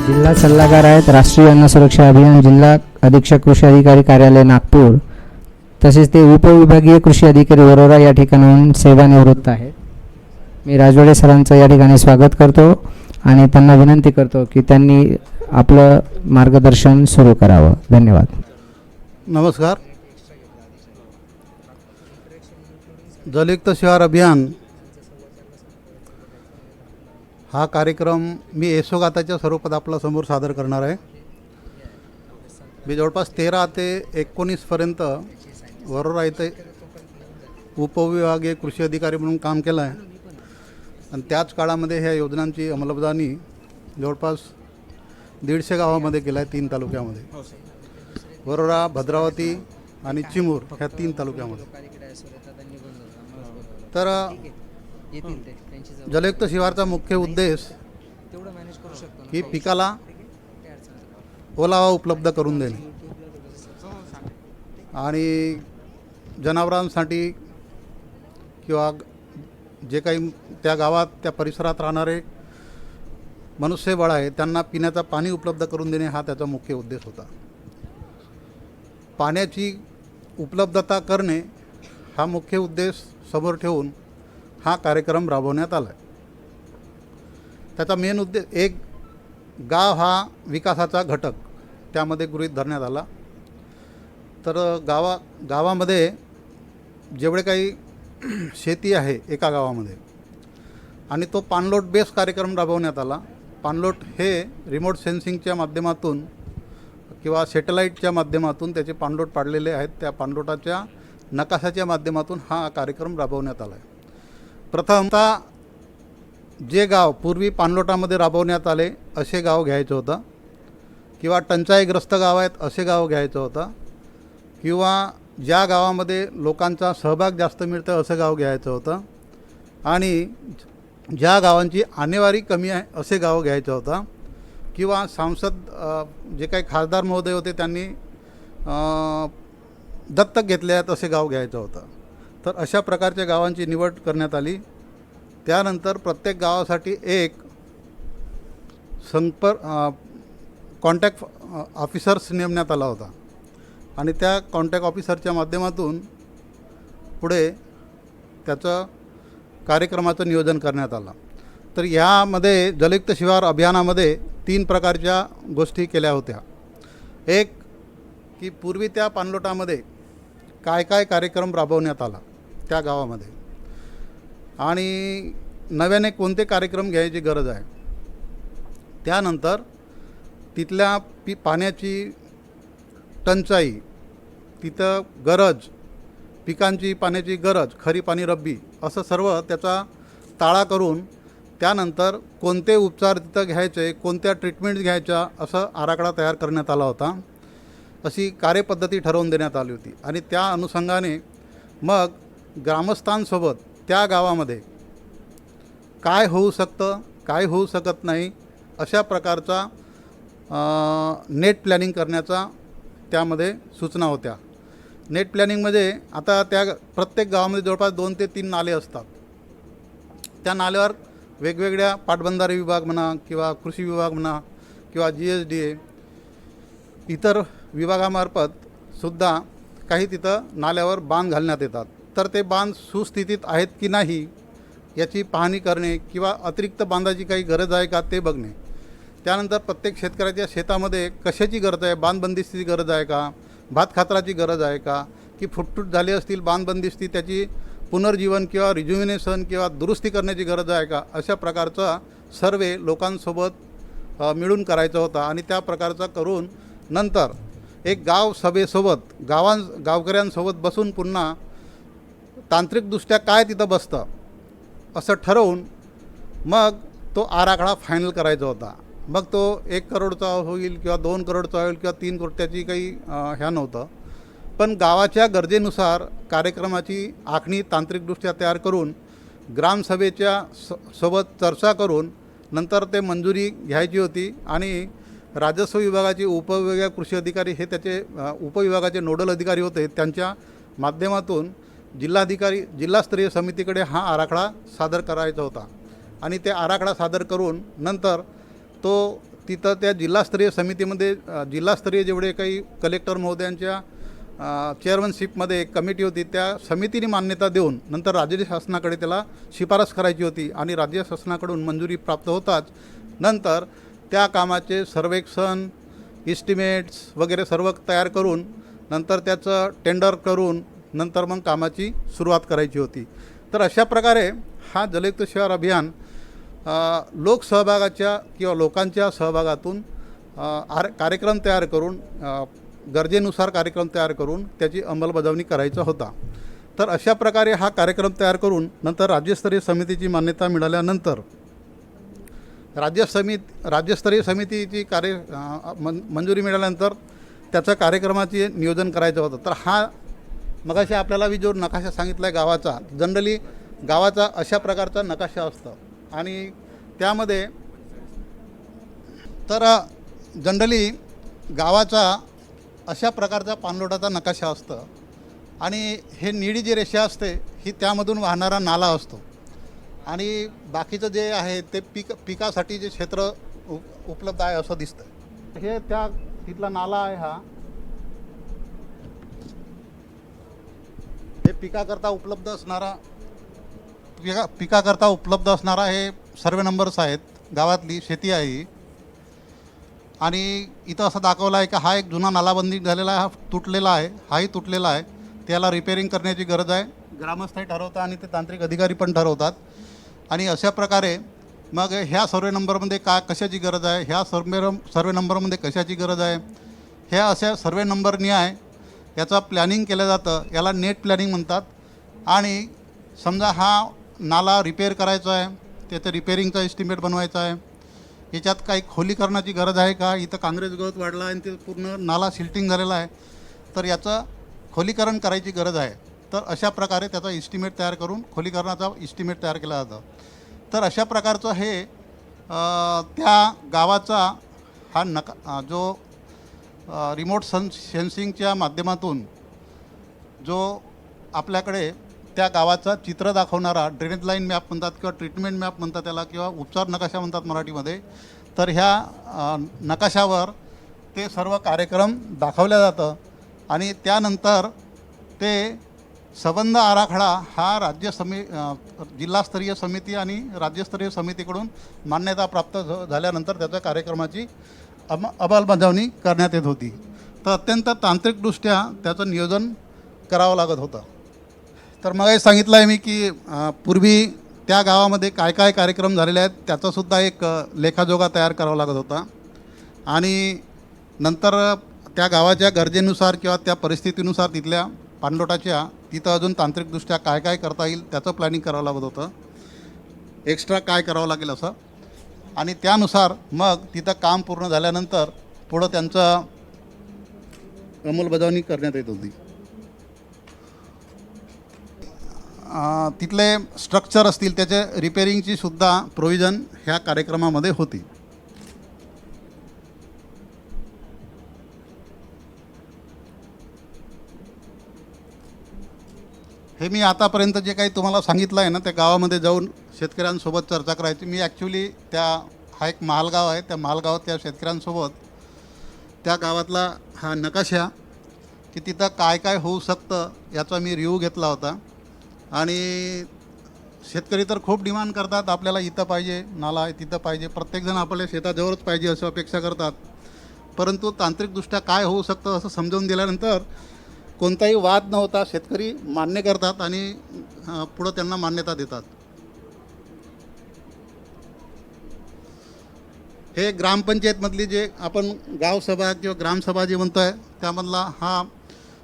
जिल्हा सल्लागार आहेत राष्ट्रीय अन्न सुरक्षा अभियान जिल्हा अधीक्षक कृषी अधिकारी कार्यालय नागपूर, तसेच ते उपविभागीय कृषी अधिकारी वरोरा या ठिकाणाहून सेवानिवृत्त आहेत. मी राजवाडे सरांचं या ठिकाणी स्वागत करतो आणि त्यांना विनंती करतो की त्यांनी आपलं मार्गदर्शन सुरू करावं. धन्यवाद. नमस्कार. जलयुक्त शिवार अभियान हा कार्यक्रम मी यशोगाथाच्या स्वरूपात आपल्यासमोर सादर करणार आहे. मी जवळपास 13 ते 19पर्यंत वरोरा येथे उपविभागीय कृषी अधिकारी म्हणून काम केलं आहे आणि त्याच काळामध्ये ह्या योजनांची अंमलबजावणी जवळपास 150 गावामध्ये केलं आहे. 3 तालुक्यामध्ये वरोरा, भद्रावती आणि चिमूर ह्या 3 तालुक्यामध्ये. तर जलयुक्त शिवारचा मुख्य उद्देश ही पिकाला ओलावा उपलब्ध करून देणे आणि जनावरांसाठी किंवा जे काही त्या गावात त्या परिसरात राहणारे मनुष्यबळ आहे त्यांना पिण्याचं पाणी उपलब्ध करून देणे हा त्याचा मुख्य उद्देश होता. पाण्याची उपलब्धता करणे हा मुख्य उद्देश समोर ठेवून हा कार्यक्रम राबवण्यात आला आहे. त्याचा मेन उद्देश एक गाव हा विकासाचा घटक त्यामध्ये गृहीत धरण्यात आला. तर गावामध्ये जेवढे काही शेती आहे एका गावामध्ये आणि तो पाणलोट बेस कार्यक्रम राबवण्यात आला. पाणलोट हे रिमोट सेन्सिंगच्या माध्यमातून किंवा सॅटेलाईटच्या माध्यमातून त्याचे पाणलोट पाडलेले आहेत. त्या पाणलोटाच्या नकाशाच्या माध्यमातून हा कार्यक्रम राबवण्यात आला आहे. प्रथमतः जे गाव पूर्वी पाणलोटामध्ये राबवण्यात आले असे गाव घ्यायचं होतं किंवा टंचाईग्रस्त गाव आहेत असे गाव घ्यायचं होतं किंवा ज्या गावामध्ये लोकांचा सहभाग जास्त मिळतं असं गाव घ्यायचं होतं आणि ज्या गावांची आणेवारी कमी आहे असे गाव घ्यायचं होतं किंवा सांसद जे काही खासदार महोदय होते त्यांनी दत्तक घेतले आहेत असे गाव घ्यायचं होतं. तर अशा प्रकारच्या गावांची निवड करण्यात आली. त्यानंतर प्रत्येक गावासाठी एक कॉन्टॅक्ट ऑफिसर्स नेमण्यात आला होता आणि त्या कॉन्टॅक्ट ऑफिसरच्या माध्यमातून पुढे त्याचं कार्यक्रमाचं नियोजन करण्यात आलं. तर ह्यामध्ये जलयुक्त शिवार अभियानामध्ये 3 प्रकारच्या गोष्टी केल्या होत्या. एक की पूर्वी त्या पाणलोटामध्ये काय काय कार्यक्रम राबवण्यात आला त्या गावामध्ये आणि नव्याने कोणते कार्यक्रम घ्यायची गरज आहे. त्यानंतर तिथल्या पाण्याची टंचाई, तिथं गरज, पिकांची पाण्याची गरज, खरीप आणि रब्बी असं सर्व त्याचा ताळा करून त्यानंतर कोणते उपचार तिथं घ्यायचे, कोणत्या ट्रीटमेंट्स घ्यायच्या असं आराखडा तयार करण्यात आला होता. अशी कार्यपद्धती ठरवून देण्यात आली होती आणि त्या अनुषंगाने मग ग्रामस्थांसोबत त्या गावामध्ये काय होऊ शकतं, काय होऊ शकत नाही अशा प्रकारचा नेट प्लॅनिंग करण्याचा त्यामध्ये सूचना होत्या. नेट प्लॅनिंगमध्ये आता त्या प्रत्येक गावामध्ये जवळपास 2 ते 3 नाले असतात. त्या नाल्यावर वेगवेगळ्या पाटबंधारे विभाग म्हणा किंवा कृषी विभाग म्हणा किंवा GSDA इतर विभागामार्फत सुद्धा काही तिथं नाल्यावर बांध घालण्यात येतात. तर ते बांध सुस्थितीत आहेत की नाही याची पाहणी करणे किंवा अतिरिक्त बांधाची काही गरज आहे का ते बघणे. त्यानंतर प्रत्येक शेतकऱ्याच्या शेतामध्ये कशाची गरज आहे, बांधबंदिस्तीची गरज आहे का, भात खाचराची गरज आहे का, की फुटतूट झाली असतील बांधबंदिस्ती त्याची पुनर्जीवन किंवा रिज्युमिनेशन किंवा दुरुस्ती करण्याची गरज आहे का, अशा प्रकारचा सर्वे लोकांसोबत मिळून करायचा होता आणि त्या प्रकारचा करून नंतर एक गाव सभेसोबत गावकऱ्यांसोबत बसून पुन्हा तांत्रिकदृष्ट्या काय तिथं बसतं असं ठरवून मग तो आराखडा फायनल करायचा होता. मग तो 1 करोडचा होईल किंवा 2 करोडचा होईल किंवा 3 करोड त्याची काही ह्या नव्हतं. पण गावाच्या गरजेनुसार कार्यक्रमाची आखणी तांत्रिकदृष्ट्या तयार करून ग्रामसभेच्या सोबत चर्चा करून नंतर ते मंजुरी घ्यायची होती आणि राजस्व विभागाचे उपविभागीय कृषी अधिकारी हे त्याचे उपविभागाचे नोडल अधिकारी होते. त्यांच्या माध्यमातून जिल्हास्तरीय समितीकडे हा आराखडा सादर करायचा होता आणि ते आराखडा सादर करून नंतर तो तिथं त्या जिल्हास्तरीय समितीमध्ये जिल्हास्तरीय जेवढे काही कलेक्टर महोदयांच्या चेअरमनशिपमध्ये एक कमिटी होती, त्या समितीने मान्यता देऊन नंतर राज्य शासनाकडे त्याला शिफारस करायची होती आणि राज्य शासनाकडून मंजुरी प्राप्त होताच नंतर त्या कामाचे सर्वेक्षण, इस्टिमेट्स वगैरे सर्व तयार करून नंतर त्याचं टेंडर करून नंतर मग कामाची सुरुवात करायची होती. तर अशा प्रकारे हा जलयुक्त शिवार अभियान लोकसहभागाच्या किंवा लोकांच्या सहभागातून कार्यक्रम तयार करून गरजेनुसार कार्यक्रम तयार करून त्याची अंमलबजावणी करायचा होता. तर अशा प्रकारे हा कार्यक्रम तयार करून नंतर राज्यस्तरीय समितीची मान्यता मिळाल्यानंतर राज्यस्तरीय समितीची मंजुरी मिळाल्यानंतर त्याचा कार्यक्रमाचे नियोजन करायचं होतं. तर हा मगाशी आपल्याला जो नकाशा सांगितला आहे गावाचा, जनरली गावाचा अशा प्रकारचा नकाशा असतो आणि त्यामध्ये तर जनरली गावाचा अशा प्रकारचा पाणलोटाचा नकाशा असतं आणि हे निळी जी रेषा असते ही त्यामधून वाहणारा नाला असतो आणि बाकीचं जे आहे ते पिकासाठी जे क्षेत्र उपलब्ध आहे असं दिसतं. हे त्या तिथला नाला आहे. हा हे पिकाकरता उपलब्ध असणारा हे सर्वे नंबर्स आहेत. गावातली शेती आहे ही आणि इथं असं दाखवलं आहे की हा एक जुना नालाबंदी झालेला आहे, हा तुटलेला आहे, हाही तुटलेला आहे. त्याला रिपेअरिंग करण्याची गरज आहे. ग्रामस्थही ठरवतात आणि ते तांत्रिक अधिकारी पण ठरवतात आणि अशा प्रकारे मग ह्या सर्वे नंबरमध्ये कशाची गरज आहे, ह्या सर्वे नंबरमध्ये कशाची गरज आहे, ह्या अशा सर्वे नंबरनी आहे याचा प्लॅनिंग केलं जातं. याला नेट प्लॅनिंग म्हणतात. आणि समजा हा नाला रिपेअर करायचा आहे, त्याचं रिपेअरिंगचा एस्टिमेट बनवायचा आहे. याच्यात काही खोलीकरणाची गरज आहे का, इथं काँग्रेस गवत वाढला आणि ते पूर्ण नाला सिल्टिंग झालेला आहे, तर याचं खोलीकरण करायची गरज आहे. तर अशा प्रकारे त्याचा इस्टिमेट तयार करून खोलीकरणाचा इस्टिमेट तयार केला जातो. तर अशा प्रकारचं हे त्या गावाचा हा जो रिमोट सेन्सिंगच्या माध्यमातून जो आपल्याकडे त्या गावाचा चित्र दाखवणारा ड्रेनेज लाईन मॅप म्हणतात किंवा ट्रीटमेंट मॅप म्हणतात त्याला किंवा उपचार नकाशा म्हणतात मराठीमध्ये. तर ह्या नकाशावर ते सर्व कार्यक्रम दाखवल्या जातं आणि त्यानंतर ते संबंध आराखडा हा जिल्हास्तरीय समिती आणि राज्यस्तरीय समितीकडून मान्यता प्राप्त झाल्यानंतर त्याच्या कार्यक्रमाची अंमलबजावणी करण्यात येत होती. तर अत्यंत तांत्रिकदृष्ट्या त्याचं नियोजन करावं लागत होतं. तर मग हे सांगितलं आहे मी की पूर्वी त्या गावामध्ये काय काय कार्यक्रम झालेले आहेत त्याचासुद्धा एक लेखाजोखा तयार करावा लागत होता आणि नंतर त्या गावाच्या गरजेनुसार किंवा त्या परिस्थितीनुसार तिथल्या पाणलोटाच्या तिथं अजून तांत्रिकदृष्ट्या काय काय करता येईल त्याचं प्लॅनिंग करावं लागत होतं, एक्स्ट्रा काय करावं लागेल असं. आणि त्यानुसार मग तिथं काम पूर्ण झाल्यानंतर पुढं त्यांचं अंमलबजावणी करण्यात येत होती. तिथले स्ट्रक्चर असतील त्याचे रिपेअरिंगची सुद्धा प्रोव्हिजन ह्या कार्यक्रमामध्ये होती. हे मी आतापर्यंत जे काही तुम्हाला सांगितलं आहे ना, त्या गावामध्ये जाऊन शेतकऱ्यांसोबत चर्चा करायची. मी ॲक्च्युली हा एक मालगाव आहे, त्या मालगावात त्या शेतकऱ्यांसोबत त्या गावातला हा नकाशा की तिथं काय काय होऊ शकतं याचा मी रिव्ह्यू घेतला होता. आणि शेतकरी तर खूप डिमांड करतात, आपल्याला इथं पाहिजे नाला आहे, तिथं पाहिजे, प्रत्येकजण आपल्या शेताजवळच पाहिजे असं अपेक्षा करतात. परंतु तांत्रिकदृष्ट्या काय होऊ शकतं असं समजावून दिल्यानंतर कोणताही वाद न होता शेतकरी मान्य करतात आणि पुढं त्यांना मान्यता देतात. हे ग्रामपंचायतमधली जे आपण गावसभा किंवा ग्रामसभा जे म्हणतो आहे त्यामधला हा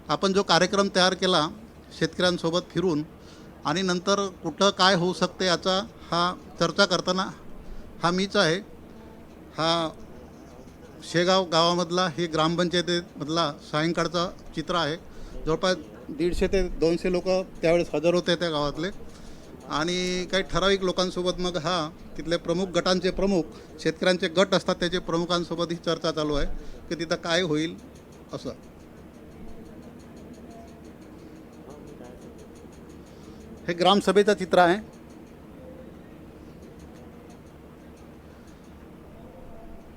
आपण जो कार्यक्रम तयार केला शेतकऱ्यांसोबत फिरून आणि नंतर कुठं काय होऊ शकते याचा हा चर्चा करताना हा मीच आहे. हा शेगाव गावामधला हे ग्रामपंचायतीमधला सायंकाळचा चित्र आहे. जवळपास 150 ते 200 लोक त्यावेळेस हजर होते त्या गावातले आणि काही ठराविक लोकांसोबत मग हा तिथले प्रमुख गटांचे प्रमुख शेतकऱ्यांचे गट असतात त्याचे प्रमुखांसोबत ही चर्चा चालू आहे की तिथं काय होईल असं. हे ग्रामसभेचं चित्र आहे.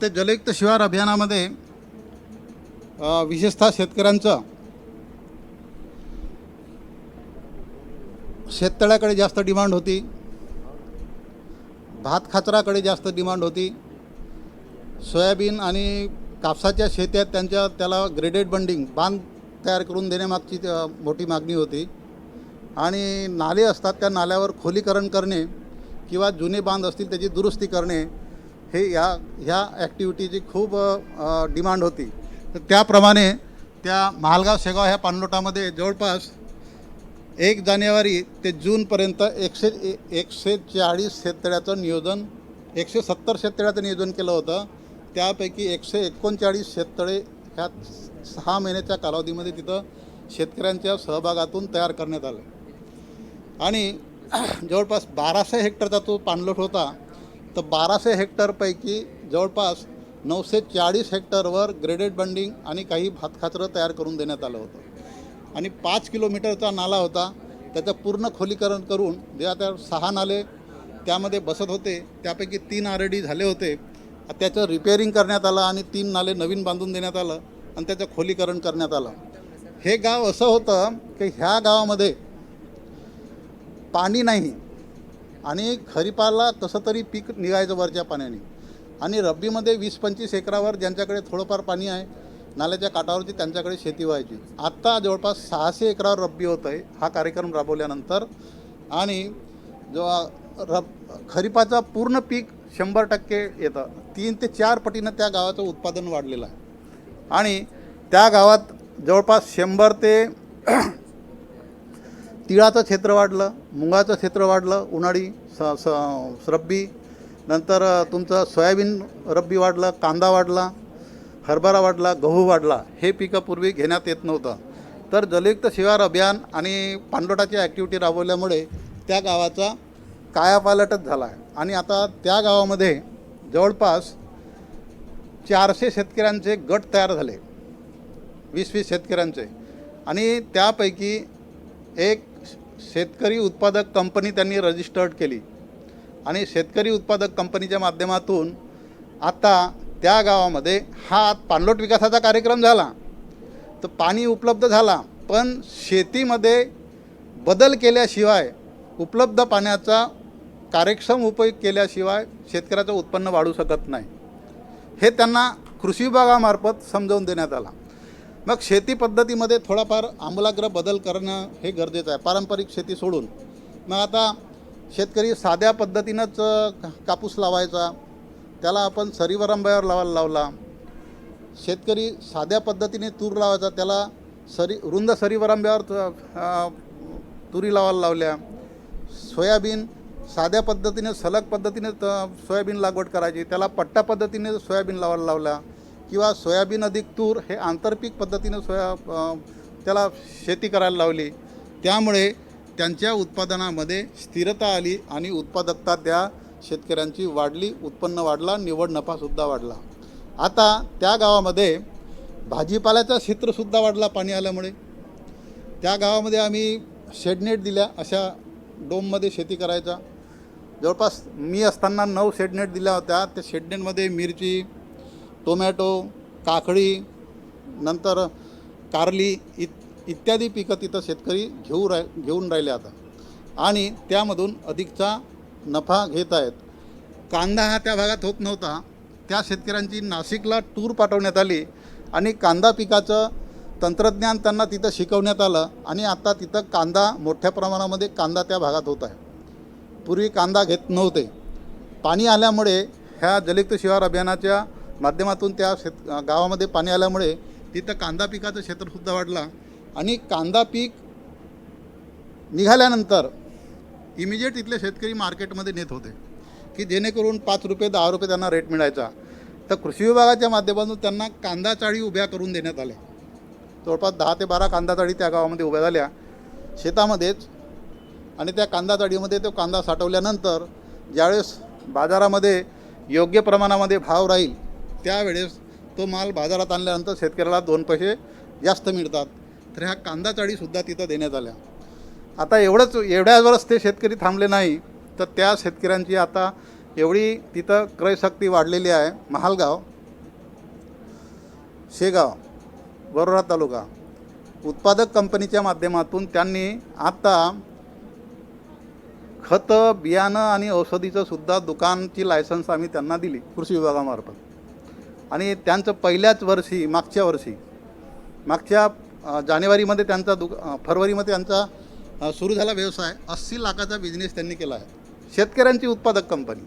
ते जलयुक्त शिवार अभियानामध्ये विशेषतः शेतकऱ्यांचं शेततळ्याकडे जास्त डिमांड होती, भात खाचराकडे जास्त डिमांड होती, सोयाबीन आणि कापसाच्या शेत्यात त्याला ग्रेडेड बंडिंग बांध तयार करून देण्यामागची मोठी मागणी होती आणि नाले असतात त्या नाल्यावर खोलीकरण करणे किंवा जुने बांध असतील त्याची दुरुस्ती करणे हे ह्या ॲक्टिव्हिटीची खूप डिमांड होती. तर त्याप्रमाणे त्या महालगाव शेगाव ह्या पाणलोटामध्ये जवळपास 1 जानेवारी ते जूनपर्यंत 140 शेततळ्याचं नियोजन 170 शेततळ्याचं नियोजन केलं होतं. त्यापैकी 139 शेततळे ह्या 6 महिन्याच्या कालावधीमध्ये तिथं शेतकऱ्यांच्या सहभागातून तयार करण्यात आलं आणि जवळपास 1200 हेक्टरचा तो पाणलोट होता. तर 1200 हेक्टरपैकी जवळपास 940 हेक्टरवर ग्रेडेड बंडिंग आणि काही भातखाचरं तयार करून देण्यात आलं होतं आणि 5 किलोमीटरचा नाला होता. त्याचं पूर्ण खोलीकरण करून जे आता 6 नाले त्यामध्ये बसत होते त्यापैकी 3 ऑलरेडी झाले होते. त्याचं रिपेअरिंग करण्यात आलं आणि 3 नाले नवीन बांधून देण्यात आलं आणि त्याचं खोलीकरण करण्यात आलं. हे गाव असं होतं की ह्या गावामध्ये पाणी नाही आणि खरीपाला कसं तरी पीक निघायचं वरच्या पाण्याने आणि रब्बीमध्ये 20-25 एकरावर ज्यांच्याकडे थोडंफार पाणी आहे नाल्याच्या काठावरची त्यांच्याकडे शेती व्हायची. आत्ता जवळपास 600 एकरावर रब्बी होतं आहे हा कार्यक्रम राबवल्यानंतर आणि जो खरीपाचं पूर्ण पीक 100% येतं. 3 ते 4 पटीनं त्या गावाचं उत्पादन वाढलेलं आहे आणि त्या गावात जवळपास 100 ते तिळाचं क्षेत्र वाढलं, मुगाचं क्षेत्र वाढलं, उन्हाळी रब्बी, नंतर तुमचं सोयाबीन रब्बी वाढलं, कांदा वाढला, हरभरा वाढला, गहू वाढला. हे पिकं पूर्वी घेण्यात येत नव्हतं. तर जलयुक्त शिवार अभियान आणि पाणलोटाची ॲक्टिव्हिटी राबवल्यामुळे त्या गावाचा कायापालटच झाला आहे आणि आता त्या गावामध्ये जवळपास 400 शेतकऱ्यांचे गट तयार झाले, 20-20 शेतकऱ्यांचे आणि त्यापैकी एक शेतकरी उत्पादक कंपनी त्यांनी रजिस्टर्ड केली आणि शेतकरी उत्पादक कंपनीच्या माध्यमातून आता त्या गावामध्ये हा पाणलोट विकासाचा कार्यक्रम झाला. तर पाणी उपलब्ध झाला पण शेतीमध्ये बदल केल्याशिवाय उपलब्ध पाण्याचा कार्यक्षम उपयोग केल्याशिवाय शेतकऱ्याचं उत्पन्न वाढू शकत नाही. हे त्यांना कृषी विभागामार्फत समजावून देण्यात आला. मग शेती पद्धतीमध्ये थोडाफार आमूलाग्र बदल करणं हे गरजेचं आहे, पारंपरिक शेती सोडून. मग आता शेतकरी साध्या पद्धतीनंच कापूस लावायचा, त्याला आपण सरीवरंब्यावर लावला. शेतकरी साध्या पद्धतीने तूर लावायचा, त्याला रुंद सरीवरंब्यावर तुरी लावायला लावल्या. सोयाबीन साध्या पद्धतीने सलग पद्धतीने सोयाबीन लागवड करायची, त्याला पट्टा पद्धतीने सोयाबीन लावायला लावला किंवा सोयाबीन अधिक तूर हे आंतरपीक पद्धतीनं त्याला शेती करायला लावली. त्यामुळे त्यांच्या उत्पादनामध्ये स्थिरता आली आणि उत्पादकता त्या शेतकऱ्यांची वाढली, उत्पन्न वाढला, निव्वळ नफासुद्धा वाढला. आता त्या गावामध्ये भाजीपाल्याचा क्षेत्रसुद्धा वाढला पाणी आल्यामुळे. त्या गावामध्ये आम्ही शेडनेट दिल्या, अशा डोममध्ये शेती करायचा. जवळपास मी असताना 9 शेडनेट दिल्या होत्या. त्या शेडनेटमध्ये मिरची, टोमॅटो, काकडी, नंतर कारली इत्यादी पिकं तिथं शेतकरी घेऊन राहिले आता आणि त्यामधून अधिकचा नफा घेत आहेत. कांदा हा त्या भागात होत नव्हता. त्या शेतकऱ्यांची नाशिकला टूर पाठवण्यात आली आणि कांदा पिकाचं तंत्रज्ञान त्यांना तिथं शिकवण्यात आलं आणि आता तिथं कांदा मोठ्या प्रमाणामध्ये कांदा त्या भागात होत आहे. पूर्वी कांदा घेत नव्हते. पाणी आल्यामुळे ह्या जलयुक्त शिवार अभियानाच्या माध्यमातून त्या गावामध्ये पाणी आल्यामुळे तिथं कांदा पिकाचं क्षेत्रसुद्धा वाढला आणि कांदा पीक निघाल्यानंतर इमिजिएट इथले शेतकरी मार्केटमध्ये नेत होते की जेणेकरून 5 रुपये 10 रुपये त्यांना रेट मिळायचा. तर कृषी विभागाच्या माध्यमातून त्यांना कांदा चाळी उभ्या करून देण्यात आल्या. जवळपास 10 ते 12 कांदा चाळी त्या गावामध्ये उभ्या झाल्या शेतामध्येच आणि त्या कांदा चाळीमध्ये तो कांदा साठवल्यानंतर ज्यावेळेस बाजारामध्ये योग्य प्रमाणामध्ये भाव राहील त्यावेळेस तो माल बाजारात आणल्यानंतर शेतकऱ्याला 2 पैसे जास्त मिळतात. तर ह्या कांदा चाळीसुद्धा तिथं देण्यात आल्या. आता एवढ्यावरच ते शेतकरी थांबले नाही, तर त्या शेतकऱ्यांची आता एवढी तिथं क्रयशक्ती वाढलेली आहे. महालगाव शेगाव वरोरा तालुका उत्पादक कंपनीच्या माध्यमातून त्यांनी आता खतं बियाणं आणि औषधीचं सुद्धा दुकानची लायसन्स आम्ही त्यांना दिली कृषी विभागामार्फत. आणि त्यांचं पहिल्याच वर्षी मागच्या जानेवारीमध्ये त्यांचा फरवरीमध्ये त्यांचा सुरू झाला व्यवसाय. 80 लाखाचा बिझनेस त्यांनी केला आहे. शेतकऱ्यांची उत्पादक कंपनी.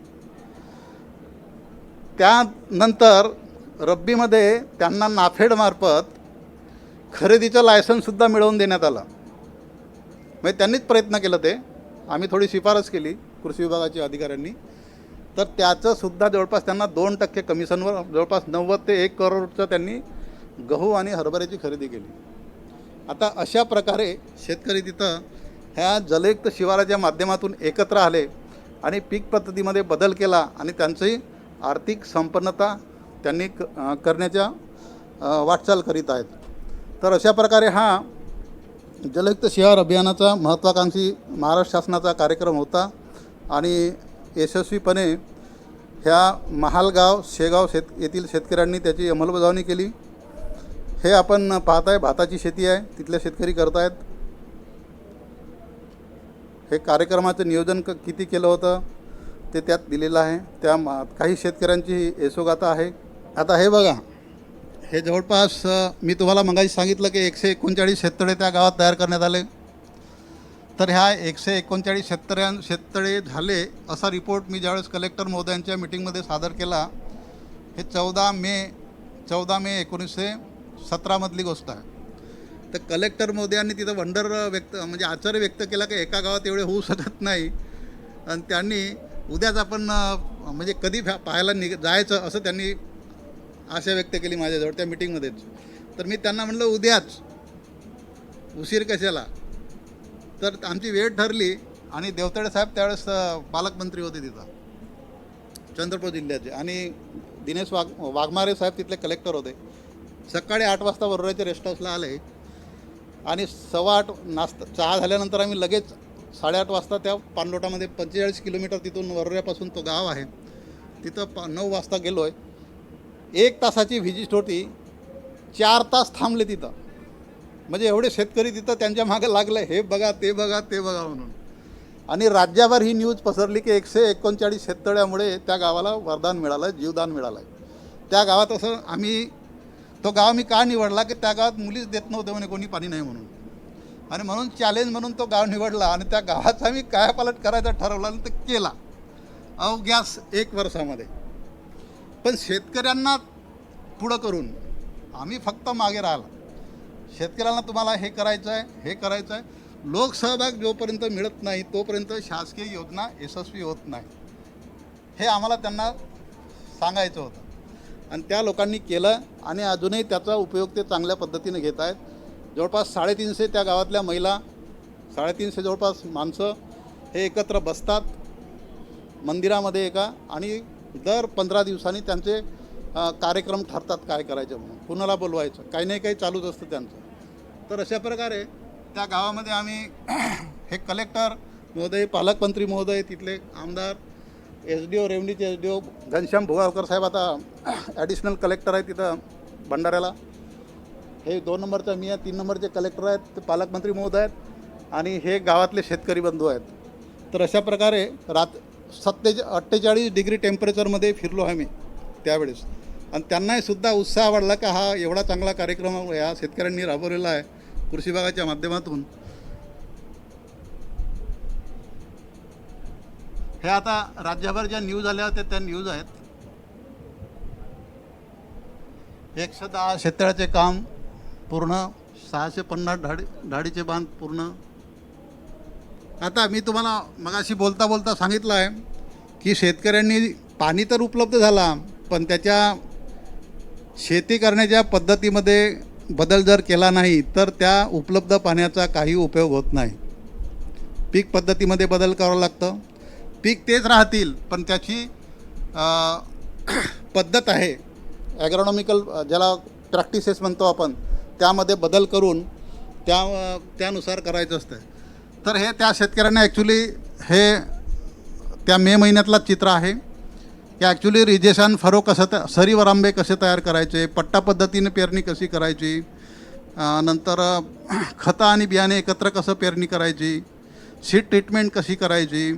त्यानंतर रब्बीमध्ये त्यांना नाफेडमार्फत खरेदीचं लायसन्ससुद्धा मिळवून देण्यात आलं. म्हणजे त्यांनीच प्रयत्न केलं ते. आम्ही थोडी शिफारस केली कृषी विभागाच्या अधिकाऱ्यांनी. तर त्याचंसुद्धा जवळपास त्यांना 2% कमिशनवर जवळपास 90 ते 1 करोडचं त्यांनी गहू आणि हरभऱ्याची खरेदी केली. आता अशा प्रकारे शेतकरी तिथं ह्या जलयुक्त शिवाराच्या माध्यमातून एकत्र आले आणि पीक पद्धतीमध्ये बदल केला आणि त्यांची आर्थिक संपन्नता त्यांनी करण्याच्या वाटचाल करीत आहेत. तर अशा प्रकारे हा जलयुक्त शिवार अभियानाचा महत्त्वाकांक्षी महाराष्ट्र शासनाचा कार्यक्रम होता आणि यशस्वीपणे ह्या महालगाव शेगाव येथील शेतकऱ्यांनी त्याची अंमलबजावणी केली. हे आपण पाहताय भाताची शेती आहे, तिथले शेतकरी करत आहेत. हे कार्यक्रमाचं नियोजन किती केलं होतं ते त्यात दिलेलं आहे. काही शेतकऱ्यांची यशोगाथा आहे. आता हे बघा, हे जवळपास मी तुम्हाला मगाशी सांगितलं की 139 शेततळे त्या गावात तयार करण्यात आले. तर ह्या 139 शेततळे झाले असा रिपोर्ट मी ज्यावेळेस कलेक्टर महोदयांच्या मिटिंगमध्ये सादर केला. हे 14 मे 1917मधली गोष्ट आहे. तर कलेक्टर महोदयांनी तिथं म्हणजे आश्चर्य व्यक्त केला की एका गावात एवढे होऊ शकत नाही. आणि त्यांनी उद्याच आपण म्हणजे कधी पाहायला जायचं असं त्यांनी आशा व्यक्त केली माझ्याजवळ त्या मिटिंगमध्येच. तर मी त्यांना म्हणलं उद्याच, उशीर कशाला. तर आमची वेळ ठरली आणि देवतळे साहेब त्यावेळेस पालकमंत्री होते तिथं चंद्रपूर जिल्ह्याचे आणि दिनेश वाघमारे साहेब तिथले कलेक्टर होते. सकाळी 8 वाजता वरोऱ्याच्या रेस्ट हाऊसला आले आणि 8:15 चहा झाल्यानंतर आम्ही लगेच 8:30 वाजता त्या पाणलोटामध्ये 45 किलोमीटर तिथून वरोऱ्यापासून तो गाव आहे तिथं 9 वाजता गेलो आहे. 1 तासाची व्हिजिट होती. 4 तास थांबले तिथं. म्हणजे एवढे शेतकरी तिथं त्यांच्या मागे लागले, हे बघा ते बघा ते बघा म्हणून. आणि राज्यभर ही न्यूज पसरली की 139 शेततळ्यामुळे त्या गावाला वरदान मिळालं, जीवदान मिळालं आहे. त्या गावात असं तो गाव मी का निवडला की त्या गावात मुलीच देत नव्हते म्हणे कोणी पाणी नाही म्हणून. आणि म्हणून चॅलेंज म्हणून तो गाव निवडला आणि त्या गावाचा मी कायापालट करायचा ठरवला आणि ते केला अवघ्या 1 वर्षामध्ये. पण शेतकऱ्यांना पुढं करून आम्ही फक्त मागे राहिला. शेतकऱ्यांना तुम्हाला हे करायचं आहे, हे करायचं आहे. लोकसहभाग जोपर्यंत मिळत नाही तोपर्यंत शासकीय योजना यशस्वी होत नाही, हे आम्हाला त्यांना सांगायचं होतं. आणि त्या लोकांनी केलं आणि अजूनही त्याचा उपयोग ते चांगल्या पद्धतीने घेत आहेत. जवळपास 350 त्या गावातल्या महिला, 350 जवळपास माणसं हे एकत्र बसतात मंदिरामध्ये एका आणि दर 15 दिवसांनी त्यांचे कार्यक्रम ठरतात काय करायचं म्हणून. कुणाला बोलवायचं, काही नाही काही चालूच असतं त्यांचं. तर अशा प्रकारे त्या गावामध्ये आम्ही हे कलेक्टर महोदय, पालकमंत्री महोदय, तिथले आमदार, SDO रेवणीचे SDO घनश्याम भुगावकर साहेब आता ॲडिशनल कलेक्टर आहे तिथं भंडाऱ्याला. हे 2 नंबरचा मी आहे, 3 नंबरचे कलेक्टर आहेत ते पालकमंत्री महोदय आहेत आणि हे गावातले शेतकरी बंधू आहेत. तर अशा प्रकारे 48 डिग्री टेम्परेचरमध्ये फिरलो आहे मी त्यावेळेस. आणि त्यांनाही सुद्धा उत्साह वाढला का हा एवढा चांगला कार्यक्रम या शेतकऱ्यांनी राबवलेला आहे कृषी विभागाच्या माध्यमातून. हे आता राज्यभर ज्या न्यूज आल्या होत्या त्या न्यूज आहेत. 110 शेततळ्याचे काम पूर्ण, 650 ढाडीचे बांध पूर्ण. आता मी तुम्हाला मगाशी बोलता सांगितलं आहे की शेतकऱ्यांनी पाणी तर उपलब्ध झाला पण त्याच्या शेती करण्याच्या पद्धतीमध्ये बदल जर केला नाही तर त्या उपलब्ध पाण्याचा काही उपयोग होत नाही. पीक पद्धतीमध्ये बदल करावं लागतं. पीक तेच राहतील पण त्याची पद्धत आहे ॲग्रॉनॉमिकल ज्याला प्रॅक्टिसेस म्हणतो आपण, त्यामध्ये बदल करून त्यानुसार करायचं असतं. तर हे त्या शेतकऱ्यांना ॲक्च्युली हे त्या मे महिन्यातलं चित्र आहे. की ॲक्च्युली रिजेशन फरो कसं सरीवर आंबे कसे तयार करायचे, पट्टा पद्धतीने पेरणी कशी करायची, नंतर खतं आणि बियाणे एकत्र कसं पेरणी करायची, सीड ट्रीटमेंट कशी करायची,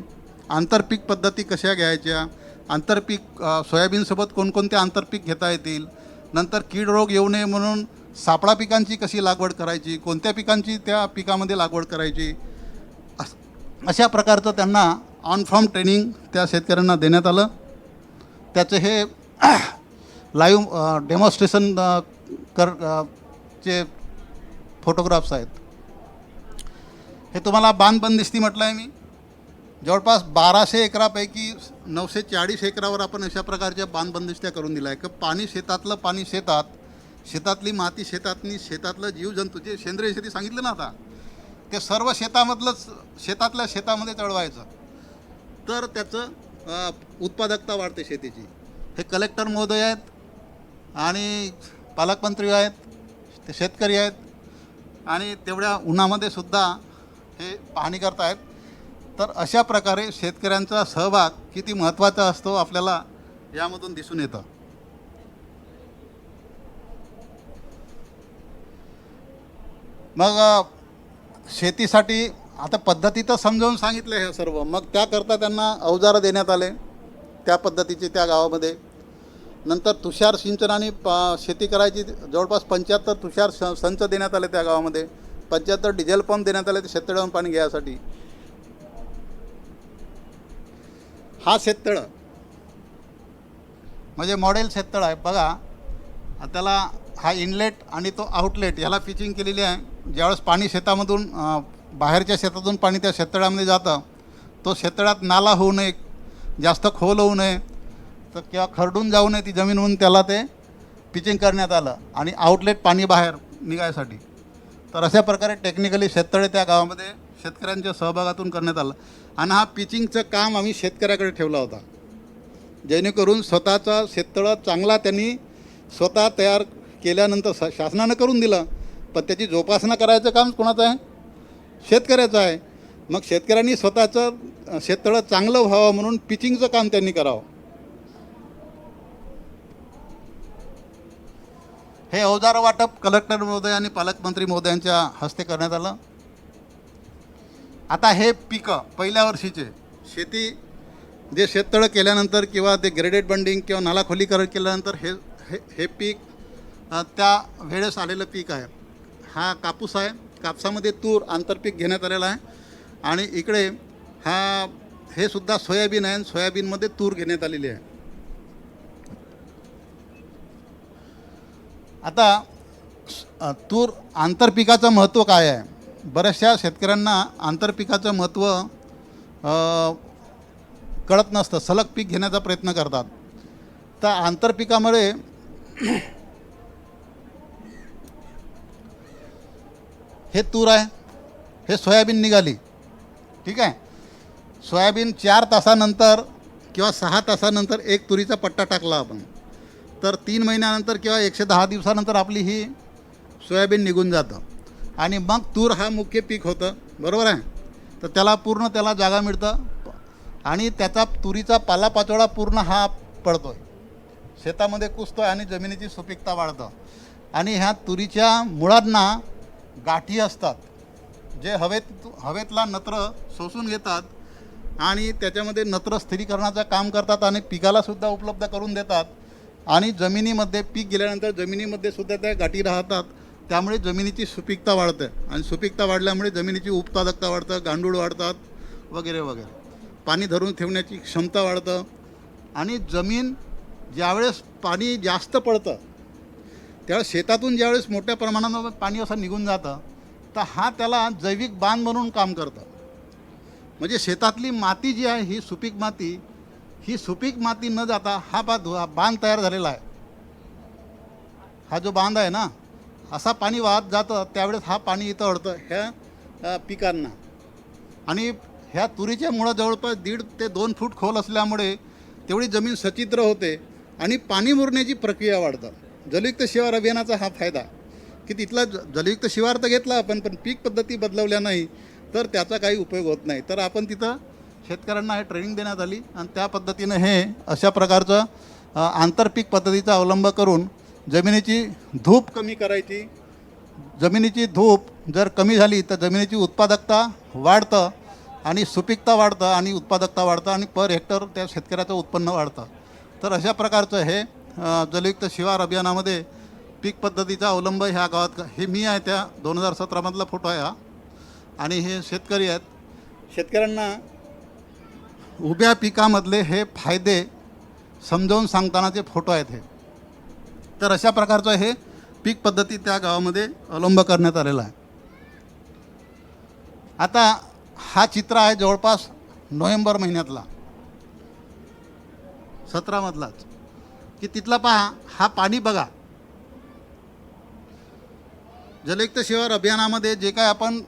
आंतरपीक पद्धती कशा घ्यायच्या, आंतरपीक सोयाबीनसोबत कोणकोणते आंतरपीक घेता येतील, नंतर कीड रोग येऊ नये म्हणून सापळा पिकांची कशी लागवड करायची, कोणत्या पिकांची त्या पिकामध्ये लागवड करायची, अशा प्रकारचं त्यांना ऑन फार्म ट्रेनिंग त्या शेतकऱ्यांना देण्यात आलं. त्याचे हे लाईव्ह डेमॉन्स्ट्रेशन चे फोटोग्राफ्स आहेत. हे तुम्हाला बांध बंदिस्ती म्हटलं आहे मी. जवळपास 1200 एकरापैकी 940 एकरावर आपण अशा प्रकारच्या बांध बंदिस्त्या करून दिल्या आहे की पाणी शेतातलं पाणी शेतात, शेतातली माती शेतातली, शेतातलं जीवजंतू जे सेंद्रिय शेती सांगितलं ना आता, ते सर्व शेतामधलंच शेतातल्या शेतामध्ये चढवायचं, तर त्याचं उत्पादकता वाढते शेतीची. हे कलेक्टर महोदय आहेत आणि पालकमंत्री आहेत, ते शेतकरी आहेत आणि तेवढ्या उन्हामध्ये सुद्धा हे पाहणी करतायत. तर अशा प्रकारे शेतकऱ्यांचा सहभाग किती महत्त्वाचा असतो आपल्याला यामधून दिसून येतं. मग शेतीसाठी आता पद्धती तर समजावून सांगितले हे सर्व. मग त्याकरता त्यांना अवजारं देण्यात आले त्या पद्धतीचे त्या गावामध्ये. नंतर तुषार सिंचनाने शेती करायची जवळपास 75 तुषार संच देण्यात आले त्या गावामध्ये. 75 डिझेल पंप देण्यात आले ते शेततळ्यावरून पाणी घ्यायसाठी. हा शेततळं म्हणजे मॉडेल शेततळं आहे बघा. त्याला हा इनलेट आणि तो आउटलेट याला पिचिंग केलेली आहे. ज्यावेळेस पाणी शेतामधून बाहेरच्या शेतातून पाणी त्या शेततळ्यामध्ये जातं, तो शेततळ्यात नाला होऊ नये, जास्त खोल होऊ नये, तर किंवा खरडून जाऊ नये ती जमीन म्हणून त्याला ते पिचिंग करण्यात आलं आणि आउटलेट पाणी बाहेर निघायसाठी. तर अशा प्रकारे टेक्निकली शेततळे त्या गावामध्ये शेतकऱ्यांच्या सहभागातून करण्यात आलं. आणि हा पिचिंगचं काम आम्ही शेतकऱ्याकडे ठेवला होता, जेणेकरून स्वतःचा शेततळं चांगला त्यांनी स्वतः तयार केल्यानंतर शासनानं करून दिलं, पण त्याची जोपासना करायचं काम कोणाचं आहे? शेतकऱ्याचं आहे. मग शेतकऱ्यांनी स्वतःचं शेततळं चांगलं व्हावं म्हणून पिचिंगचं काम त्यांनी करावं. हे अवजार वाटप कलेक्टर महोदय आणि पालकमंत्री महोदयांच्या हस्ते करण्यात आलं. आता हे पिकं पहिल्या वर्षीचे शेती जे शेततळं केल्यानंतर किंवा ते ग्रेडेड बंडिंग किंवा नाला खोलीकरण केल्यानंतर हे हे हे पीक त्या वेळेस आलेलं पीक आहे. हा कापूस आहे. कापसामध्ये तूर आंतरपीक घेण्यात आलेला आहे. आणि इकडे हे सुद्धा सोयाबीन आहे. सोयाबीनमध्ये तूर घेण्यात आलेली आहे. आता तूर आंतरपिकाचं महत्त्व काय आहे? बऱ्याचशा शेतकऱ्यांना आंतरपिकाचं महत्त्व कळत नसतं. सलग पीक घेण्याचा प्रयत्न करतात. तर आंतरपिकामुळे हे तूर आहे, हे सोयाबीन निघाली, ठीक आहे. सोयाबीन 4 तासानंतर किंवा 6 तासानंतर एक तुरीचा पट्टा टाकला आपण, तर 3 महिन्यानंतर किंवा 110 दिवसानंतर आपली ही सोयाबीन निघून जातं. आणि मग तूर हा मुख्य पीक होतं, बरोबर आहे. तर त्याला जागा मिळतं आणि त्याचा तुरीचा पालापाचोळा पूर्ण हा पडतो आहे, शेतामध्ये कुसतो आहे आणि जमिनीची सुपीकता वाढतं. आणि ह्या तुरीच्या मुळांना गाठी असतात, जे हवेतला नत्र शोषून घेतात आणि त्याच्यामध्ये नत्र स्थिरीकरणाचं काम करतात आणि पिकालासुद्धा उपलब्ध करून देतात. आणि जमिनीमध्ये पीक गेल्यानंतर जमिनीमध्ये सुद्धा त्या गाठी राहतात. त्यामुळे जमिनीची सुपीकता वाढते आणि सुपीकता वाढल्यामुळे जमिनीची उत्पादकता वाढतं, गांडूळ वाढतात वगैरे वगैरे. पाणी धरून ठेवण्याची क्षमता वाढतं. आणि जमीन ज्यावेळेस पाणी जास्त पडतं त्यावेळेस शेतातून ज्यावेळेस मोठ्या प्रमाणात पाणी असं निघून जातं, तर हा त्याला जैविक बांध म्हणून काम करतं. म्हणजे शेतातली माती जी आहे ही सुपीक माती न जाता हा बांध तयार झालेला आहे. हा जो बांध आहे ना, असा पाणी वाहत जातं त्यावेळेस हा पाणी इथं अडतं ह्या पिकांना. आणि ह्या तुरीच्या मुळं जवळपास 1.5 ते 2 फूट खोल असल्यामुळे तेवढी जमीन सचिद्र होते आणि पाणी मुरण्याची प्रक्रिया वाढतं. जलयुक्त शिवार अभियानाचा हा फायदा की तिथला जलयुक्त शिवार तर घेतला आपण, पण पीक पद्धती बदलवल्या नाही तर त्याचा काही उपयोग होत नाही. तर आपण तिथं शेतकऱ्यांना हे ट्रेनिंग देण्यात आली आणि त्या पद्धतीनं हे अशा प्रकारचं आंतरपीक पद्धतीचा अवलंब करून जमिनीची धूप कमी करायची. जमिनीची धूप जर कमी झाली तर जमिनीची उत्पादकता वाढतं आणि सुपीकता वाढतं आणि उत्पादकता वाढतं आणि पर हेक्टर त्या शेतकऱ्याचं उत्पन्न वाढतं. तर अशा प्रकारचं हे जलयुक्त शिवार अभियानामध्ये पीक पद्धतीचा अवलंब ह्या गावात हे मी आहे त्या 2017मधला फोटो आहे हा. आणि हे शेतकरी आहेत. शेतकऱ्यांना उभ्या पिकामधले हे फायदे समजावून सांगतानाचे फोटो आहेत हे. तर अशा प्रकारचं हे पीक पद्धती त्या गावामध्ये अवलंब करण्यात आलेला आहे. आता हा चित्र आहे जवळपास नोव्हेंबर महिन्यातला 17मधलाच की तिथला पहा हा पाणी बघा. जलयुक्त शिवार अभियानामध्ये जे काय आपण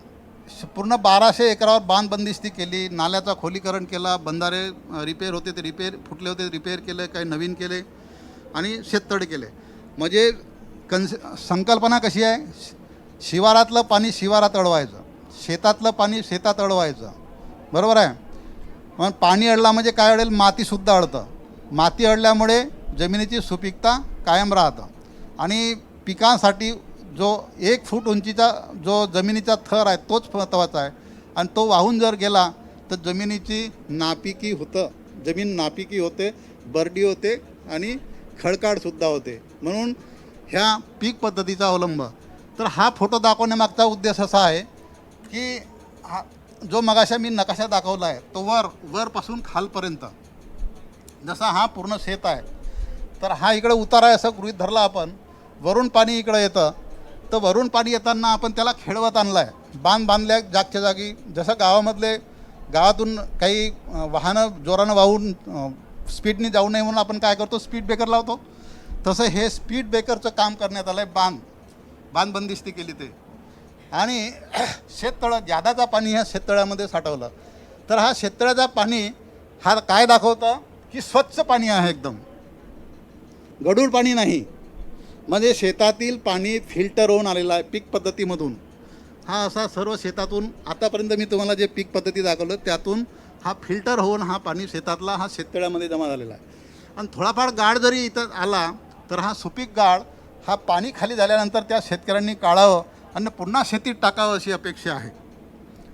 पूर्ण 1200 एकरावर बांध बंदिस्ती केली, नाल्याचा खोलीकरण केला, बंधारे रिपेअर होते ते रिपेअर, फुटले होते रिपेअर केले, काही नवीन केले आणि शेततळे केले. म्हणजे संकल्पना कशी आहे, शिवारातलं पाणी शिवारात अडवायचं, शेतातलं पाणी शेतात अडवायचं, बरोबर आहे. मग पाणी अडला म्हणजे काय अडेल, मातीसुद्धा अडतं. माती अडल्यामुळे जमिनीची सुपीकता कायम राहतं आणि पिकांसाठी जो 1 फूट उंचीचा जो जमिनीचा थर आहे तोच महत्त्वाचा आहे. आणि तो वाहून जर गेला तर जमिनीची नापिकी होतं, जमीन नापिकी होते, बरडी होते आणि खडकाळसुद्धा होते. म्हणून ह्या पीक पद्धतीचा अवलंब. तर हा फोटो दाखवण्यामागचा उद्देश असा आहे की हा जो मगाशा मी नकाशा दाखवला आहे तो वरपासून खालपर्यंत जसा हा पूर्ण शेत आहे तर हा इकडे उतारा आहे असं गृहीत धरला आपण. वरून पाणी इकडं येतं तर वरून पाणी येताना आपण त्याला खेळवत आणलं आहे, बांध बांधल्या जागच्या जागी. जसं गावातून काही वाहनं जोरानं वाहून स्पीडने जाऊ नये म्हणून आपण काय करतो, स्पीड ब्रेकर लावतो. तसं हे स्पीड ब्रेकरचं काम करण्यात आलं आहे. बांध बंदिस्ती केली ते. आणि शेततळं जादाचा पाणी ह्या शेततळ्यामध्ये साठवलं. तर हा शेततळ्याचा पाणी हा काय दाखवतं की स्वच्छ पाणी आहे, एकदम गढूळ पाणी नाही. म्हणजे शेतातील पाणी फिल्टर होऊन आलेलं आहे पीक पद्धतीमधून. हा असा सर्व शेतातून आतापर्यंत मी तुम्हाला जे पीक पद्धती दाखवलं त्यातून हा फिल्टर होऊन हा पाणी शेतातला हा शेततळ्यामध्ये जमा झालेला आहे. आणि थोडाफार गाळ जरी इथं आला तर हा सुपीक गाळ हा पाणी खाली झाल्यानंतर त्या शेतकऱ्यांनी काढावं आणि पुन्हा शेतीत टाकावं अशी अपेक्षा आहे.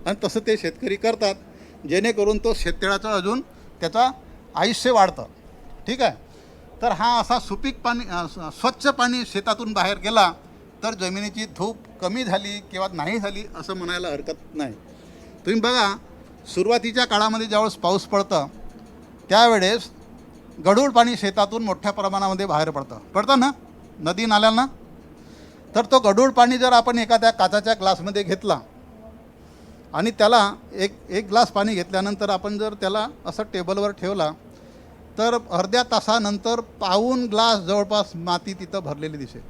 आणि तसं ते शेतकरी करतात जेणेकरून तो शेततळ्याचं अजून त्याचा आयुष्य वाढतं. ठीक आहे. तर हा असा सुपीक पाणी स्वच्छ पाणी शेतातून बाहेर गेला तर जमिनीची धूप कमी झाली किंवा नाही झाली असं म्हणायला हरकत नाही. तुम्ही बघा सुरुवातीच्या काळामध्ये ज्यावेळेस पाऊस पडतं त्यावेळेस गढूळ पाणी शेतातून मोठ्या प्रमाणामध्ये बाहेर पडतं ना नदी नाल्यांना. तर तो गढूळ पाणी जर आपण एखाद्या काचाच्या ग्लासमध्ये घेतला आणि त्याला एक ग्लास पाणी घेतल्यानंतर आपण जर त्याला असं टेबलवर ठेवला तर अर्ध्या तासानंतर पाऊण ग्लास जवळपास माती तिथं भरलेली दिसेल.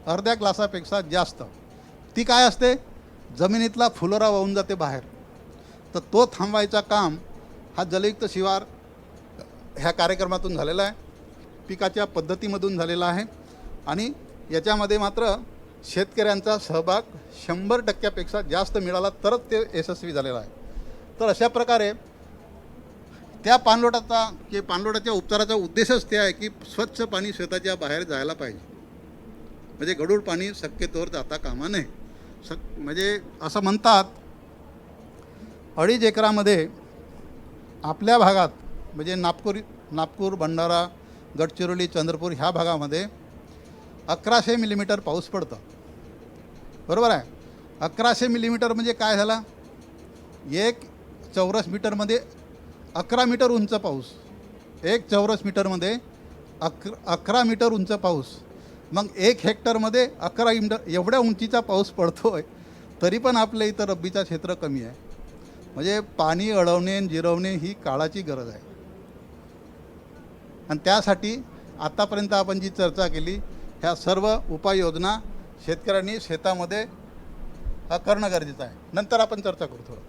अर्ध्या ग्लासापेक्षा जास्त. ती काय असते, जमिनीतला फुलोरा वाहून जाते बाहेर. तर तो थांबवायचा काम हा जलयुक्त शिवार ह्या कार्यक्रमातून झालेला आहे, पिकाच्या पद्धतीमधून झालेला आहे. आणि याच्यामध्ये मात्र शेतकऱ्यांचा सहभाग 100%पेक्षा जास्त मिळाला तरच ते यशस्वी झालेलं आहे. तर अशा प्रकारे त्या पाणलोटाच्या उपचाराचा उद्देशच ते आहे की स्वच्छ पाणी शेताच्या बाहेर जायला पाहिजे. म्हणजे गढूळ पाणी शक्यतोवर जाता कामा नये. म्हणजे असं म्हणतात 2.5 एकरामध्ये आपल्या भागात म्हणजे नागपूर, भंडारा, गडचिरोली, चंद्रपूर ह्या भागामध्ये 1100 मिलीमीटर पाऊस पडतं. बरोबर आहे. 1100 मिलीमीटर म्हणजे काय झाला, 1 चौरस मीटरमध्ये 11 मीटर उंच पाऊस. 1 चौरस मीटरमध्ये 11 मीटर उंच पाऊस. मग 1 हेक्टरमध्ये 11 मीटर एवढ्या उंचीचा पाऊस पडतो आहे तरी पण आपल्या इथं रब्बीचा क्षेत्र कमी आहे. म्हणजे पाणी अडवणे जिरवणे ही काळाची गरज आहे. आणि त्यासाठी आत्तापर्यंत आपण जी चर्चा केली ह्या सर्व उपाययोजना शेतकऱ्यांनी शेतामध्ये करणं गरजेचं आहे. नंतर आपण चर्चा करू थोडं.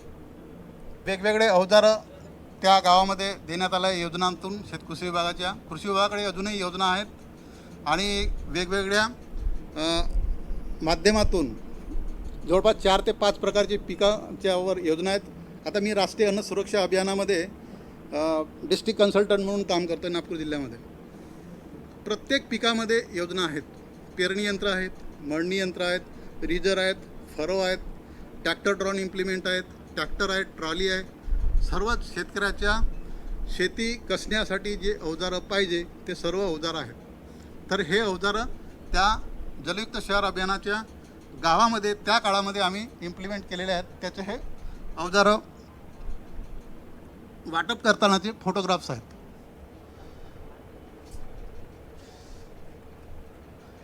वेगवेगळे अवजारं त्या गावामध्ये देण्यात आल्या योजनांतून कृषी विभागाकडे अजूनही योजना आहेत आणि वेगवेगळ्या माध्यमातून जवळपास 4 ते 5 प्रकारची पिकांच्यावर योजना आहेत. आता मी राष्ट्रीय अन्न सुरक्षा अभियानामध्ये डिस्ट्रिक्ट कन्सल्टंट म्हणून काम करतो नागपूर जिल्ह्यामध्ये. प्रत्येक पिकामध्ये योजना आहेत. पेरणी यंत्र आहेत, मळणी यंत्र आहेत, रिजर आहेत, फरो आहेत, ट्रॅक्टर ड्रोन इम्प्लिमेंट आहेत, ट्रॅक्टर आहेत, ट्रॉली आहे. सर्व शेतकऱ्याच्या शेती कसण्यासाठी जे अवजारं पाहिजे ते सर्व अवजारं आहेत. तर हे अवजारं त्या जलयुक्त शहर अभियानाच्या गावामध्ये त्या काळामध्ये आम्ही इम्प्लिमेंट केलेले आहेत. त्याचे हे अवजारं वाटप करतानाचे फोटोग्राफ्स आहेत.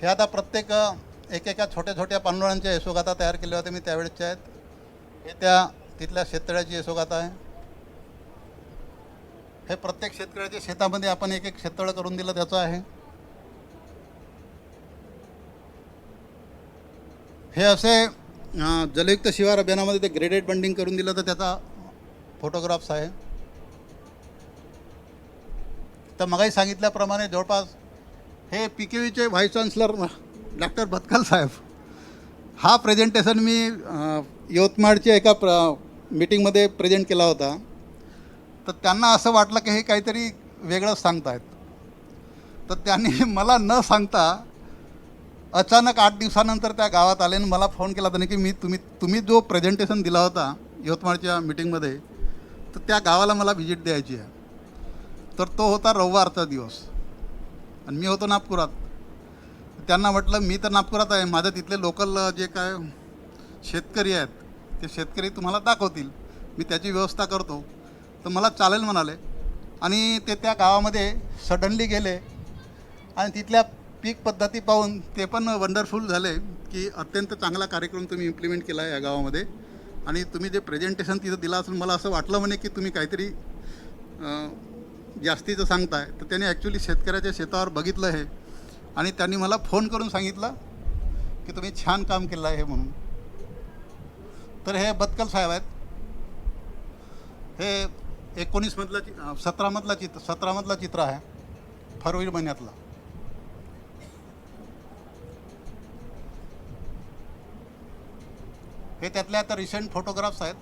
हे आता प्रत्येक एकेका छोट्या छोट्या पांडुळांच्या यशोगाथा तयार केल्या होत्या मी त्यावेळेसच्या आहेत. हे त्या तिथल्या शेततळ्याची यशोगाथा आहे. हे प्रत्येक शेतकऱ्याच्या शेतामध्ये आपण एक एक शेततळं करून दिलं त्याचं आहे. हे असे जलयुक्त शिवार अभियानामध्ये ते ग्रेडेड बंडिंग करून दिलं तर त्याचा फोटोग्राफ्स आहे. तर मगाही सांगितल्याप्रमाणे जवळपास हे PKVचे व्हाईस चान्सलर डॉक्टर भतकल साहेब हा प्रेझेंटेशन मी यवतमाळच्या एका मीटिंगमध्ये प्रेझेंट केला होता. तर त्यांना असं वाटलं की हे काहीतरी वेगळंच सांगतायत. तर त्यांनी मला न सांगता अचानक 8 दिवसानंतर त्या गावात आले आणि मला फोन केला त्यांनी की तुम्ही जो प्रेझेंटेशन दिला होता यवतमाळच्या मीटिंगमध्ये तर त्या गावाला मला व्हिजिट द्यायची आहे. तर तो होता रविवारचा दिवस आणि मी होतो नागपुरात. त्यांना म्हटलं मी तर नागपुरात आहे, माझं तिथले लोकल जे काय शेतकरी आहेत ते शेतकरी तुम्हाला दाखवतील, मी त्याची व्यवस्था करतो. तर मला चालेल म्हणाले आणि ते त्या गावामध्ये सडनली गेले आणि तिथल्या पीक पद्धती पाहून ते पण वंडरफुल झाले की अत्यंत चांगला कार्यक्रम तुम्ही इम्प्लिमेंट केला आहे या गावामध्ये. आणि तुम्ही जे प्रेझेंटेशन तिथं दिलं असेल मला असं वाटलं म्हणे की तुम्ही काहीतरी जास्तीचं सांगताय. तर त्याने ॲक्च्युली शेतकऱ्याच्या शेतावर बघितलं हे आणि त्यांनी मला फोन करून सांगितलं की तुम्ही छान काम केलं आहे हे म्हणून. तर हे भतकल साहेब आहेत. हे 17मधला चित्र आहे फरवरी महिन्यातला. हे त्यातले आता रिसेंट फोटोग्राफ्स आहेत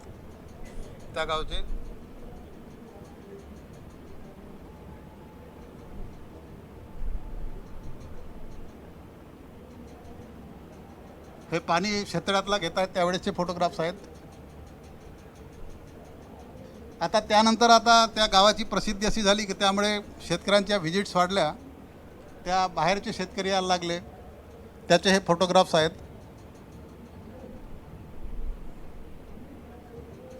त्या गावचे. हे पाणी शेततळ्यातला घेत आहेत त्यावेळेसचे फोटोग्राफ्स आहेत. आता त्यानंतर आता त्या गावाची प्रसिद्धी अशी झाली की त्यामुळे शेतकऱ्यांच्या व्हिजिट्स वाढल्या, त्या बाहेरचे शेतकरी यायला लागले, त्याचे हे फोटोग्राफ्स आहेत.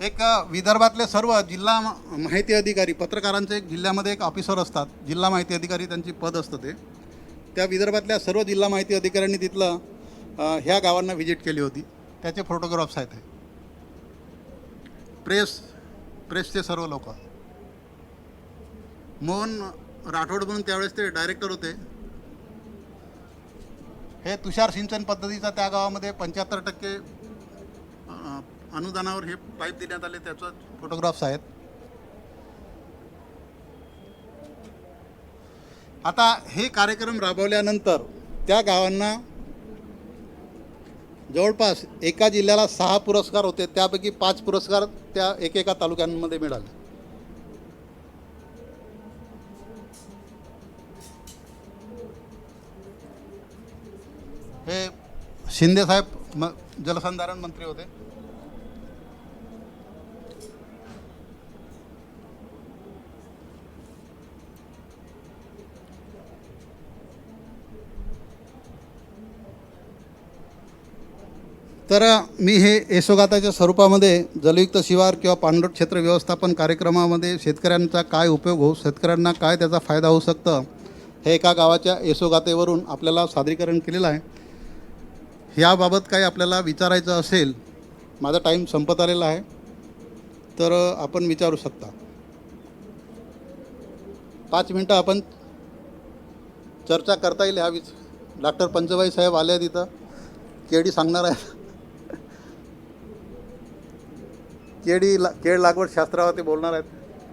एक विदर्भातले सर्व जिल्हा माहिती अधिकारी पत्रकारांचे एक जिल्ह्यामध्ये एक ऑफिसर असतात, जिल्हा माहिती अधिकारी त्यांची पद असतं ते. त्या विदर्भातल्या सर्व जिल्हा माहिती अधिकाऱ्यांनी तिथलं ह्या गावांना व्हिजिट केली होती, त्याचे फोटोग्राफ्स आहेत. हे प्रेसचे सर्व लोक. मोहन राठोड म्हणून त्यावेळेस ते डायरेक्टर होते. हे तुषार सिंचन पद्धतीचा त्या गावामध्ये 75% अनुदानावर हे पाईप देण्यात आले त्याचं फोटोग्राफ्स आहेत. आता हे कार्यक्रम राबवल्यानंतर त्या गावांना जवळपास एका जिल्ह्याला 6 पुरस्कार होते, त्यापैकी 5 पुरस्कार त्या एकेका तालुक्यांमध्ये मिळाले. हे शिंदेसाहेब जलसंधारण मंत्री होते. तर मी हे यशोगाथाच्या स्वरूपामध्ये जलयुक्त शिवार किंवा पाणलोट क्षेत्र व्यवस्थापन कार्यक्रमामध्ये शेतकऱ्यांचा काय उपयोग होऊ, शेतकऱ्यांना काय त्याचा फायदा होऊ शकतं, हे एका गावाच्या यशोगाथेवरून आपल्याला सादरीकरण केलेलं आहे. ह्याबाबत काही आपल्याला विचारायचं असेल, माझा टाईम संपत आलेला आहे, तर आपण विचारू शकता. 5 मिनटं आपण चर्चा करता येईल. डॉक्टर पंचभाई साहेब आले आहेत इथं, केडी सांगणार आहे. केळ लागवड शास्त्रावर ते बोलणार आहेत.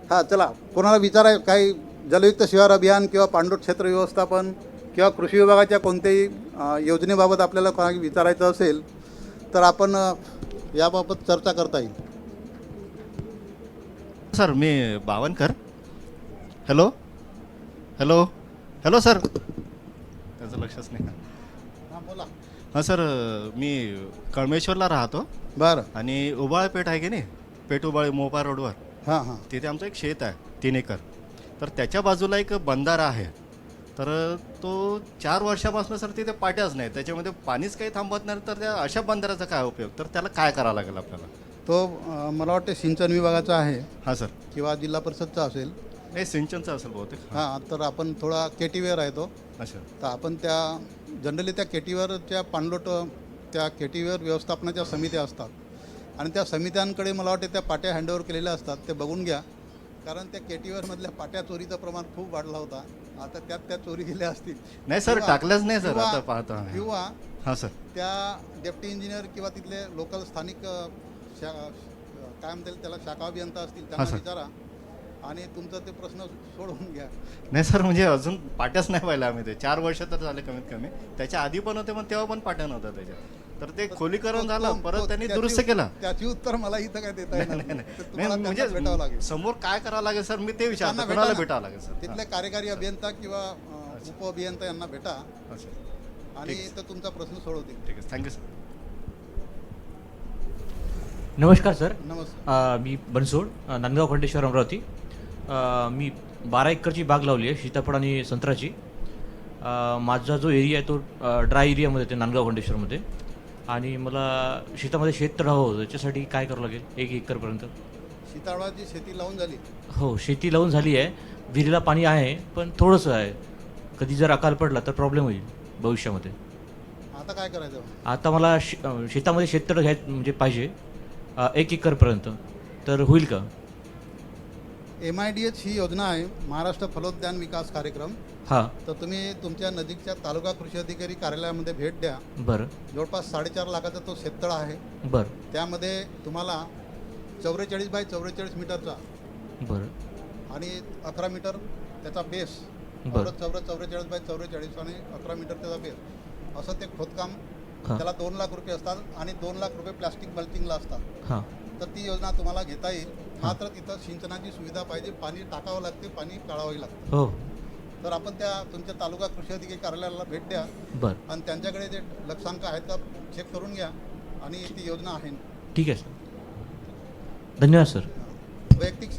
हां, चला, कोणाला विचाराय काही जलयुक्त शिवार अभियान किंवा पाणलोट क्षेत्र व्यवस्थापन किंवा कृषी विभागाच्या कोणत्याही योजनेबाबत आपल्याला कोणाला विचारायचं असेल तर आपण याबाबत चर्चा करता येईल. सर मी Bawankar. Hello hello hello sir, त्याचं लक्षच नाही. हां बोला. हां सर, मी कळमेश्वरला राहतो बरं. आणि उबाळ पेठ आहे की नाही, पेठ उबाळ मोपा रोडवर, हां हां. तिथे आमचं एक शेत आहे 3 एकर. तर त्याच्या बाजूला एक बंधारा आहे. तर तो 4 वर्षापासून सर तिथे पाट्याच नाही, त्याच्यामध्ये पाणीच काही थांबत नाही. तर त्या अशा बंधाराचा काय उपयोग? तर त्याला काय करावं लागेल आपल्याला? तो मला वाटते सिंचन विभागाचा आहे हां सर. किंवा जिल्हा परिषदचा असेल. हे सिंचनचं असेल बहुतेक. हां, तर आपण थोडा केटीवेअर आहे तो. अच्छा. तर आपण त्या जनरली त्या केटीवेअरच्या पाणलोट त्या केटीवेअर व्यवस्थापनाच्या समित्या असतात आणि त्या समित्यांकडे मला वाटते त्या पाट्या हँडओव्हर केलेल्या असतात. ते बघून घ्या, कारण त्या केटीवेअरमधल्या पाट्या चोरीचं प्रमाण खूप वाढला होता. आता त्या चोरी गेल्या असतील. नाही सर, टाकल्याच नाही सर आता पाहता. किंवा हां सर. त्या डेप्टी इंजिनियर किंवा तिथले लोकल स्थानिक काय म्हणतील त्याला शाखा अभियंता असतील, त्यांना सर. विचारा आणि तुमचा ते प्रश्न सोडवून घ्या. नाही सर, म्हणजे अजून पाट्याच नाही पाहिल्या आम्ही. ते 4 वर्ष तर झाले कमीत कमी. त्याच्या आधी पण होते, पण तेव्हा पण पाट्या नव्हत्या त्याच्यात. तर ते खोलीकरण झालं, परत त्यांनी दुरुस्त केलं. त्याची उत्तर मला इथं काय देता येणार नाही. तर तुम्हाला नाही, त्यांना भेटावं म्हणजे लागेल. समोर काय करावं लागेल सर, मी ते विचारतो. त्यांना कोणाला भेटा ना. भेटावं लागेल सर? तिथले कार्यकारी अभियंता किंवा उप अभियंता यांना भेटा अच्छा, आणि ठीक आहे. तर तुमचा प्रश्न सोडवतील. ठीक आहे, थँक्यू सर. नमस्कार सर. नमस्कार. मी बनसोड, नांदगाव खंडेश्वर, अमरावती. मी 12 एकरची बाग लावली आहे, सीताफळ आणि संत्र्याची. माझा जो एरिया आहे तो ड्राय एरियामध्ये येते नांदगाव खंडेश्वरमध्ये. आणि मला शेतामध्ये शेततळ हवं होतं, त्याच्यासाठी काय करावं लागेल 1 एकरपर्यंत? सीताफळाची शेती लावून झाली. हो, शेती लावून झाली आहे. विहिरीला पाणी आहे, पण थोडंसं आहे. कधी जर अकाल पडला तर प्रॉब्लेम होईल भविष्यामध्ये. आता काय करायचं? आता मला शेतामध्ये शेततळ म्हणजे पाहिजे 1 एकरपर्यंत, तर होईल का? MIDH ही योजना आहे, महाराष्ट्र फलोद्यान विकास कार्यक्रम. हां. तर तुम्ही तुमच्या नजीकच्या तालुका कृषी अधिकारी कार्यालयामध्ये भेट द्या. बरं जवळपास 4.5 लाखाचा तो शेततळा आहे. बरं त्यामध्ये तुम्हाला 44 बाय 44 मीटरचा बरं आणि 11 मीटर त्याचा बेस, बरं 44 बाय 44 आणि 11 मीटर त्याचा बेस, असं ते खोदकाम. हां त्याला 2 लाख रुपये असतात आणि 2 लाख रुपये प्लास्टिक मल्चिंगला असतात. हां तर ती योजना तुम्हाला घेता येईल. मात्र तिथं सिंचनाची सुविधा पाहिजे, पाणी टाकावं लागते, पाणी काढावंही लागतं. हो तर आपण त्या तुमच्या तालुका कृषी अधिकारी कार्यालयाला भेट द्या बरं आणि त्यांच्याकडे जे लक्षांक आहेत का चेक करून घ्या आणि ती योजना आहे. ठीक आहे सर, धन्यवाद सर. वैयक्तिक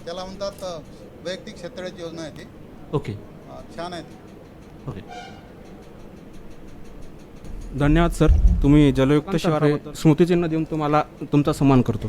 त्याला म्हणतात वैयक्तिक शेततळ्याची योजना आहे ती. ओके छान आहे ती. ओके. धन्यवाद सर. तुम्ही जलयुक्त शिवार स्मृतिचिन्ह देऊन तुम्हाला तुमचा सन्मान करतो.